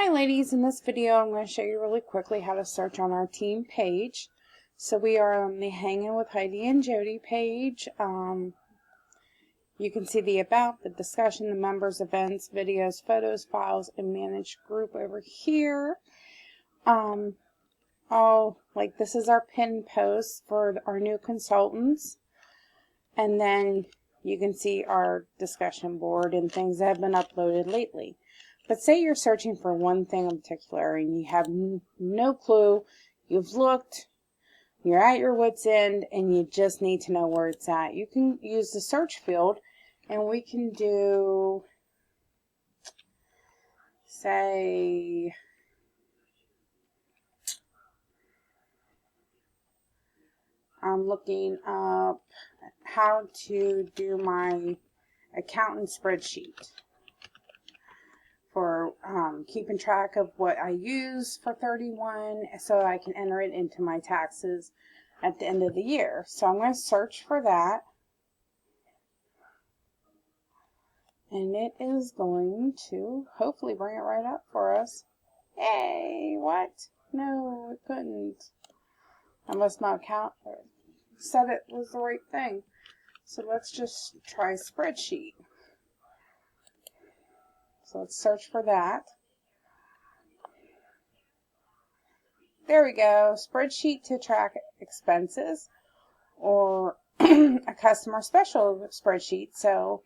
Hi ladies, in this video I'm going to show you really quickly how to search on our team page. So we are on the Hanging with Heidi and Jody page. You can see the About, the Discussion, the Members, Events, Videos, Photos, Files, and Manage Group over here. This is our pin post for our new consultants. And then you can see our discussion board and things that have been uploaded lately. But say you're searching for one thing in particular and you have no clue, you've looked, you're at your wit's end, and you just need to know where it's at. You can use the search field and we can do, say, I'm looking up how to do my accountant spreadsheet for keeping track of what I use for 31 so I can enter it into my taxes at the end of the year. So I'm going to search for that. And it is going to hopefully bring it right up for us. Hey, what? No, it couldn't. I must not said it was the right thing. So let's just try spreadsheet. So let's search for that. There we go. Spreadsheet to track expenses, or a customer special spreadsheet. So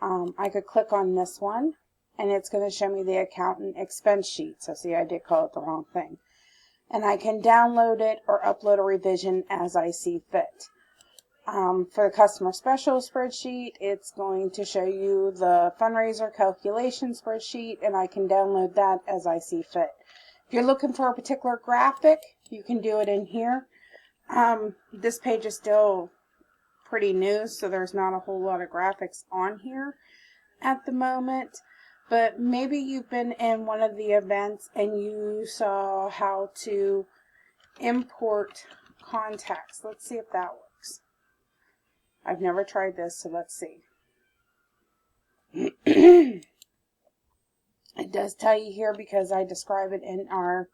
I could click on this one and it's going to show me the accountant expense sheet. So see, I did call it the wrong thing. And I can download it or upload a revision as I see fit. For the customer special spreadsheet, it's going to show you the fundraiser calculation spreadsheet, and I can download that as I see fit. If you're looking for a particular graphic, you can do it in here. This page is still pretty new, so there's not a whole lot of graphics on here at the moment. But maybe you've been in one of the events and you saw how to import contacts. Let's see if that works. I've never tried this, so let's see. It does tell you here, because I describe it in our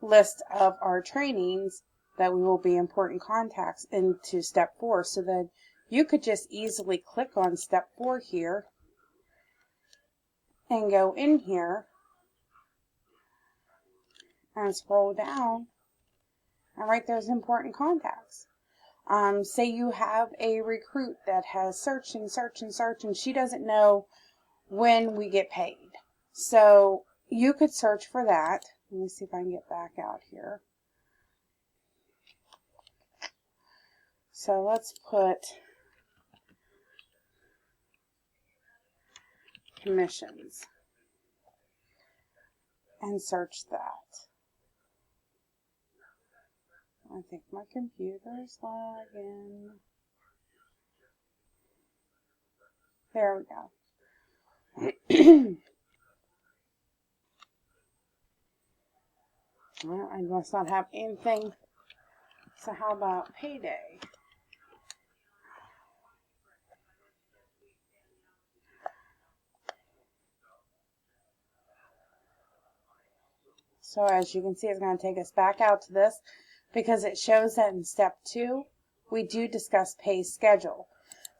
list of our trainings, that we will be importing contacts into step 4. So that you could just easily click on step 4 here and go in here and scroll down, and right there's important contacts. Say you have a recruit that has searched and searched and searched, and she doesn't know when we get paid. So you could search for that. Let me see if I can get back out here. So let's put commissions and search that. I think my computer's lagging. There we go. Well, I must not have anything. So how about payday? So as you can see, it's going to take us back out to this, because it shows that in step 2, we do discuss pay schedule.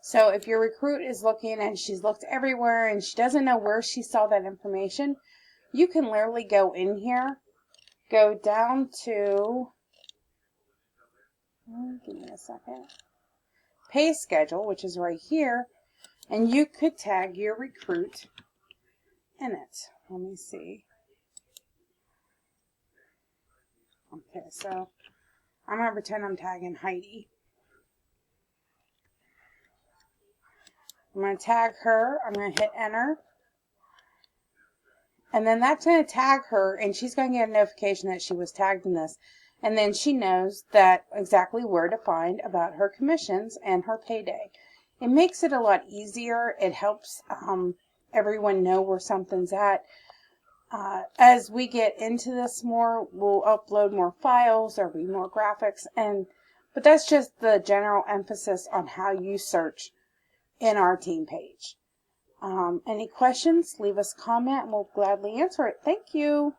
So if your recruit is looking and she's looked everywhere and she doesn't know where she saw that information, you can literally go in here, go down to, give me a second, pay schedule, which is right here, and you could tag your recruit in it. Let me see. Okay, so I'm going to pretend I'm tagging Heidi. I'm going to tag her. I'm going to hit enter. And then that's going to tag her, and she's going to get a notification that she was tagged in this. And then she knows that exactly where to find about her commissions and her payday. It makes it a lot easier. It helps everyone know where something's at. As we get into this more, we'll upload more files, there'll be more graphics, but that's just the general emphasis on how you search in our team page. Any questions, leave us a comment and we'll gladly answer it. Thank you.